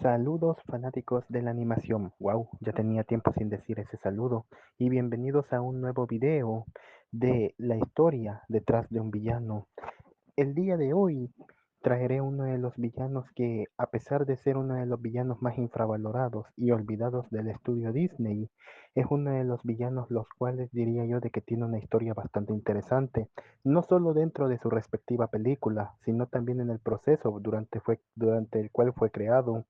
Saludos fanáticos de la animación. Wow, ya tenía tiempo sin decir ese saludo. Y bienvenidos a un nuevo video de la historia detrás de un villano. El día de hoy traeré uno de los villanos que, a pesar de ser uno de los villanos más infravalorados y olvidados del estudio Disney, es uno de los villanos los cuales diría yo de que tiene una historia bastante interesante, no solo dentro de su respectiva película, sino también en el proceso durante el cual fue creado,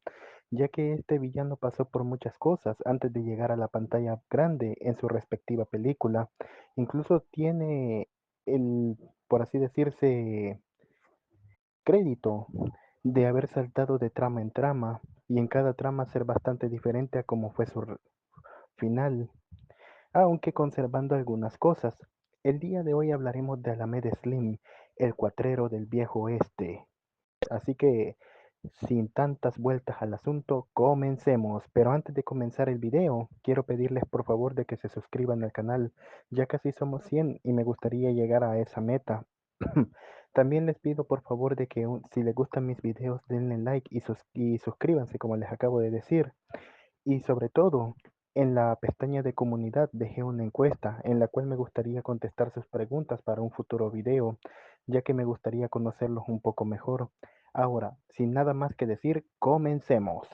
ya que este villano pasó por muchas cosas antes de llegar a la pantalla grande en su respectiva película. Incluso tiene el, por así decirse, crédito de haber saltado de trama en trama y en cada trama ser bastante diferente a como fue su final, aunque conservando algunas cosas. El día de hoy hablaremos de Alamed Slim, el cuatrero del viejo oeste. Así que, sin tantas vueltas al asunto, comencemos. Pero antes de comenzar el video, quiero pedirles por favor de que se suscriban al canal. Ya casi somos 100 y me gustaría llegar a esa meta. También les pido por favor de que si les gustan mis videos denle like y suscríbanse como les acabo de decir. Y sobre todo, en la pestaña de comunidad dejé una encuesta en la cual me gustaría contestar sus preguntas para un futuro video, ya que me gustaría conocerlos un poco mejor. Ahora, sin nada más que decir, comencemos.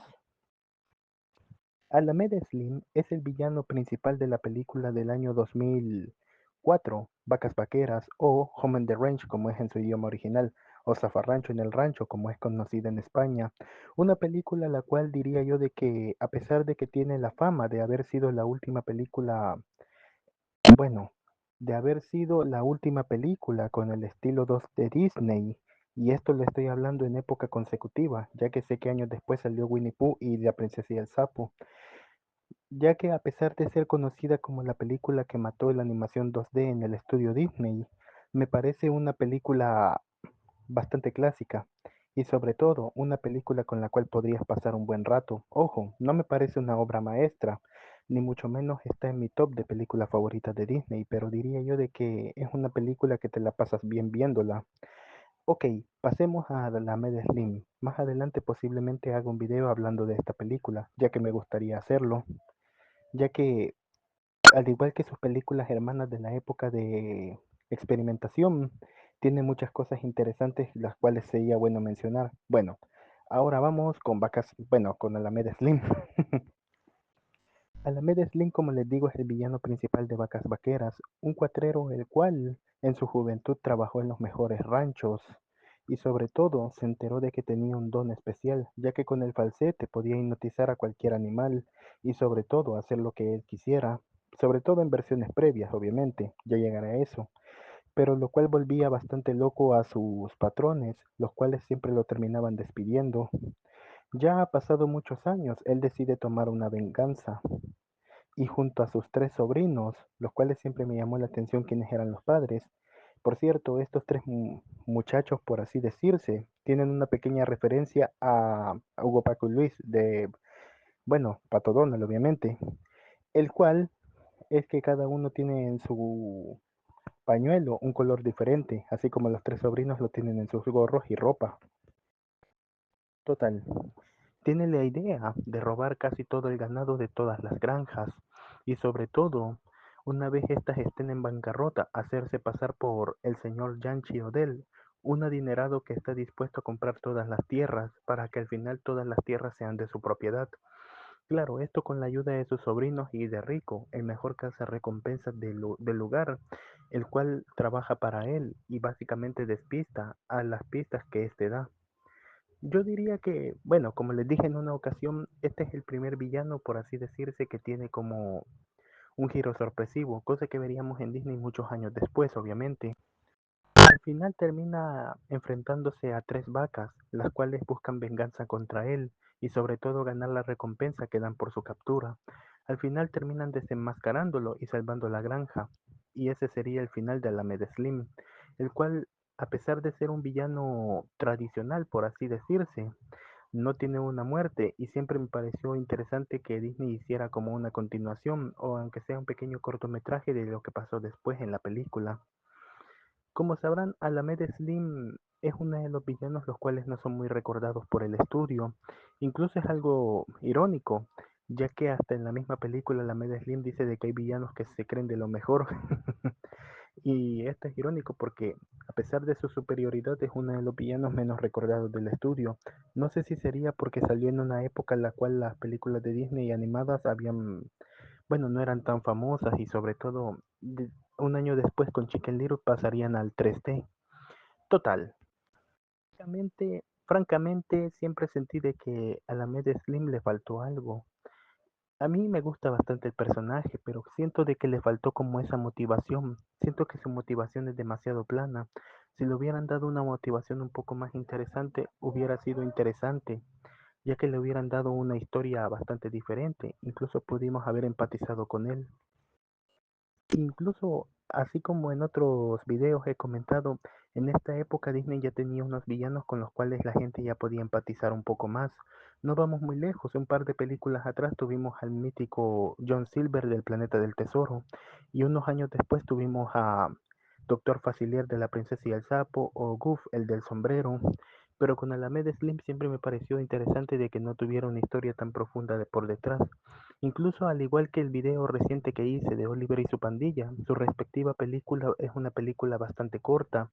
Alamed Slim es el villano principal de la película del año 2004, Vacas Vaqueras, o Home on the Range como es en su idioma original, o Zafarrancho en el Rancho como es conocida en España. Una película la cual diría yo de que, a pesar de que tiene la fama de haber sido la última película, bueno, de haber sido la última película con el estilo 2 de Disney, y esto lo estoy hablando en época consecutiva, ya que sé que años después salió Winnie Pooh y La Princesa y el Sapo, ya que a pesar de ser conocida como la película que mató la animación 2D en el estudio Disney, me parece una película bastante clásica y sobre todo una película con la cual podrías pasar un buen rato. Ojo, no me parece una obra maestra, ni mucho menos está en mi top de películas favoritas de Disney, pero diría yo de que es una película que te la pasas bien viéndola. Ok, pasemos a la Med Slim. Más adelante posiblemente haga un video hablando de esta película, ya que me gustaría hacerlo, ya que al igual que sus películas hermanas de la época de experimentación, tiene muchas cosas interesantes las cuales sería bueno mencionar. Bueno, ahora vamos con con Alameda Slim. Alameda Slim, como les digo, es el villano principal de Vacas Vaqueras, un cuatrero el cual en su juventud trabajó en los mejores ranchos y sobre todo se enteró de que tenía un don especial, ya que con el falsete podía hipnotizar a cualquier animal y sobre todo hacer lo que él quisiera, sobre todo en versiones previas, obviamente, ya llegará a eso, pero lo cual volvía bastante loco a sus patrones, los cuales siempre lo terminaban despidiendo. Ya ha pasado muchos años, él decide tomar una venganza y junto a sus tres sobrinos, los cuales siempre me llamó la atención quiénes eran los padres. Por cierto, estos tres muchachos, por así decirse, tienen una pequeña referencia a Hugo, Paco y Luis de, bueno, Pato Donald, obviamente, el cual es que cada uno tiene en su pañuelo un color diferente, así como los tres sobrinos lo tienen en sus gorros y ropa. Total, tiene la idea de robar casi todo el ganado de todas las granjas y sobre todo, una vez estas estén en bancarrota, hacerse pasar por el señor Yanchi Odell, un adinerado que está dispuesto a comprar todas las tierras para que al final todas las tierras sean de su propiedad. Claro, esto con la ayuda de sus sobrinos y de Rico, el mejor cazarrecompensas del lugar, el cual trabaja para él y básicamente despista a las pistas que éste da. Yo diría que, bueno, como les dije en una ocasión, este es el primer villano, por así decirse, que tiene como un giro sorpresivo, cosa que veríamos en Disney muchos años después, obviamente. Al final termina enfrentándose a tres vacas, las cuales buscan venganza contra él y sobre todo ganar la recompensa que dan por su captura. Al final terminan desenmascarándolo y salvando la granja, y ese sería el final de Alamed Slim, el cual, a pesar de ser un villano tradicional, por así decirse, no tiene una muerte y siempre me pareció interesante que Disney hiciera como una continuación o aunque sea un pequeño cortometraje de lo que pasó después en la película. Como sabrán, Alamed Slim es uno de los villanos los cuales no son muy recordados por el estudio. Incluso es algo irónico, ya que hasta en la misma película la Meda Slim dice de que hay villanos que se creen de lo mejor. Y esto es irónico porque a pesar de su superioridad es uno de los villanos menos recordados del estudio. No sé si sería porque salió en una época en la cual las películas de Disney animadas habían, bueno, no eran tan famosas y sobre todo un año después con Chicken Little pasarían al 3D. Total. Francamente, siempre sentí de que a la Med Slim le faltó algo. A mí me gusta bastante el personaje, pero siento de que le faltó como esa motivación. Siento que su motivación es demasiado plana. Si le hubieran dado una motivación un poco más interesante, hubiera sido interesante, ya que le hubieran dado una historia bastante diferente. Incluso pudimos haber empatizado con él. Incluso, así como en otros videos he comentado, en esta época Disney ya tenía unos villanos con los cuales la gente ya podía empatizar un poco más. No vamos muy lejos, un par de películas atrás tuvimos al mítico John Silver del Planeta del Tesoro y unos años después tuvimos a Doctor Facilier de La Princesa y el Sapo o Goof, el del sombrero. Pero con Alamed Slim siempre me pareció interesante de que no tuviera una historia tan profunda de por detrás. Incluso al igual que el video reciente que hice de Oliver y su pandilla, su respectiva película es una película bastante corta,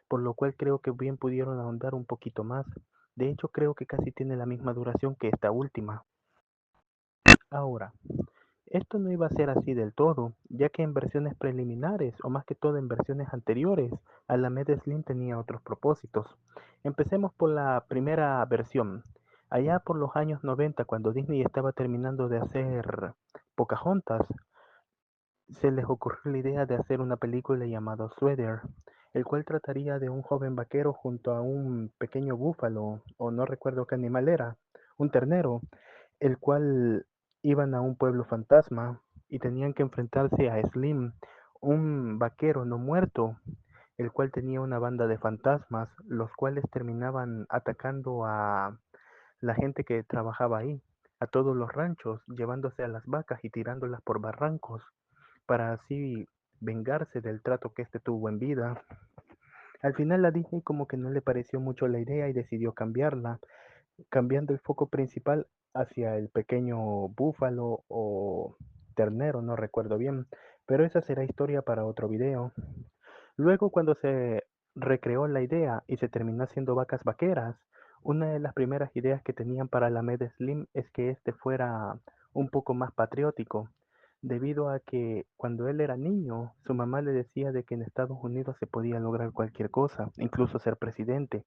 por lo cual creo que bien pudieron ahondar un poquito más. De hecho, creo que casi tiene la misma duración que esta última. Ahora, esto no iba a ser así del todo, ya que en versiones preliminares, o más que todo en versiones anteriores, Alamed Slim tenía otros propósitos. Empecemos por la primera versión. Allá por los años 90, cuando Disney estaba terminando de hacer Pocahontas, se les ocurrió la idea de hacer una película llamada Sweater, el cual trataría de un joven vaquero junto a un pequeño búfalo, o no recuerdo qué animal era, un ternero, el cual iban a un pueblo fantasma y tenían que enfrentarse a Slim, un vaquero no muerto, el cual tenía una banda de fantasmas, los cuales terminaban atacando a la gente que trabajaba ahí, a todos los ranchos, llevándose a las vacas y tirándolas por barrancos, para así vengarse del trato que este tuvo en vida. Al final a Disney como que no le pareció mucho la idea y decidió cambiarla, cambiando el foco principal hacia el pequeño búfalo o ternero, no recuerdo bien, pero esa será historia para otro video. Luego, cuando se recreó la idea y se terminó haciendo vacas vaqueras, una de las primeras ideas que tenían para la Med Slim es que este fuera un poco más patriótico, debido a que cuando él era niño, su mamá le decía de que en Estados Unidos se podía lograr cualquier cosa, incluso ser presidente,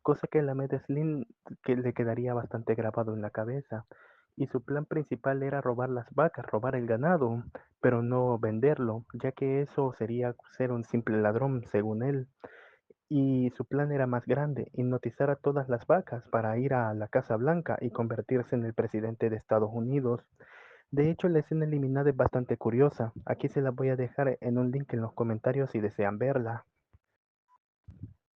cosa que a la Med Slim que le quedaría bastante grabado en la cabeza. Y su plan principal era robar las vacas, robar el ganado, pero no venderlo, ya que eso sería ser un simple ladrón, según él. Y su plan era más grande, hipnotizar a todas las vacas para ir a la Casa Blanca y convertirse en el presidente de Estados Unidos. De hecho, la escena eliminada es bastante curiosa. Aquí se la voy a dejar en un link en los comentarios si desean verla.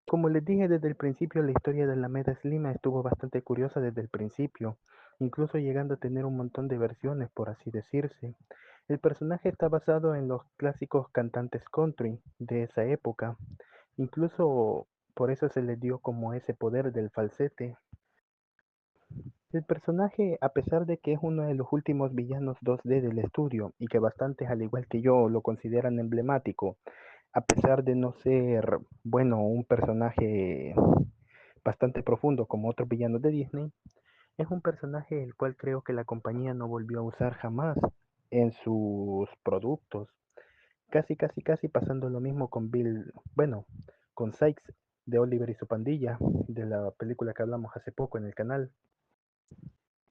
Como les dije desde el principio, la historia de la Meda Slima estuvo bastante curiosa desde el principio, incluso llegando a tener un montón de versiones, por así decirse. El personaje está basado en los clásicos cantantes country de esa época, incluso por eso se le dio como ese poder del falsete. El personaje, a pesar de que es uno de los últimos villanos 2D del estudio y que bastantes, al igual que yo, lo consideran emblemático, a pesar de no ser, bueno, un personaje bastante profundo como otros villanos de Disney, es un personaje el cual creo que la compañía no volvió a usar jamás en sus productos. Casi pasando lo mismo con con Sykes de Oliver y su pandilla, de la película que hablamos hace poco en el canal.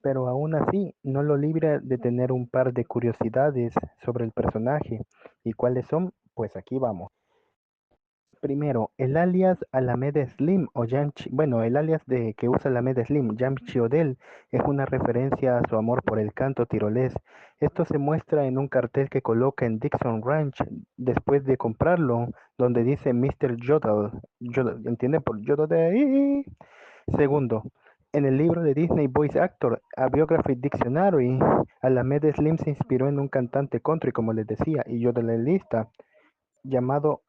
Pero aún así, no lo libra de tener un par de curiosidades sobre el personaje. ¿Y cuáles son? Pues aquí vamos. Primero, el alias Alameda Slim o bueno, el alias de que usa Alameda Slim, Yamchi Odell, es una referencia a su amor por el canto tirolés. Esto se muestra en un cartel que coloca en Dixon Ranch después de comprarlo, donde dice Mr. Yodel, ¿entienden? Por Yodel de ahí. Segundo, en el libro de Disney Voice Actor, A Biography Dictionary, Alameda Slim se inspiró en un cantante country, como les decía, y yodelista llamado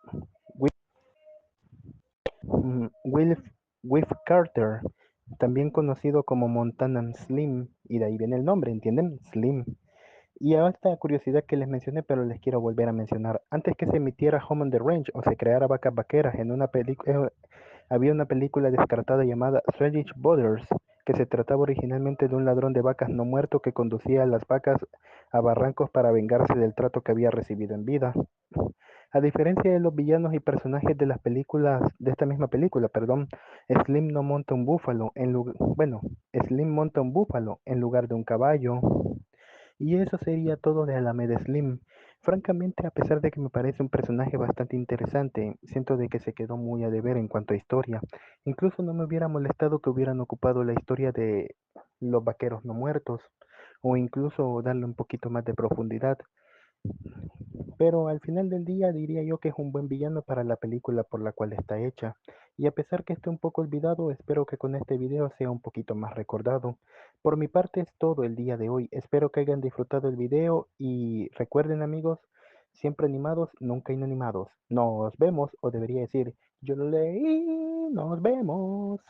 Wilf, Wilf Carter, también conocido como Montanan Slim, y de ahí viene el nombre, ¿entienden? Slim. Y a esta curiosidad que les mencioné, pero les quiero volver a mencionar. Antes que se emitiera Home on the Range o se creara Vacas Vaqueras en una película, había una película descartada llamada Swedish Brothers, que se trataba originalmente de un ladrón de vacas no muerto que conducía a las vacas a barrancos para vengarse del trato que había recibido en vida. A diferencia de los villanos y personajes de las películas, de esta misma película, perdón, Slim no monta un búfalo bueno, Slim monta un búfalo en lugar de un caballo. Y eso sería todo de Alameda Slim. Francamente, a pesar de que me parece un personaje bastante interesante, siento de que se quedó muy a deber en cuanto a historia. Incluso no me hubiera molestado que hubieran ocupado la historia de los vaqueros no muertos, o incluso darle un poquito más de profundidad. Pero al final del día diría yo que es un buen villano para la película por la cual está hecha. Y a pesar que esté un poco olvidado, espero que con este video sea un poquito más recordado. Por mi parte es todo el día de hoy. Espero que hayan disfrutado el video y recuerden amigos, siempre animados, nunca inanimados. Nos vemos, o debería decir, yo lo leí, nos vemos.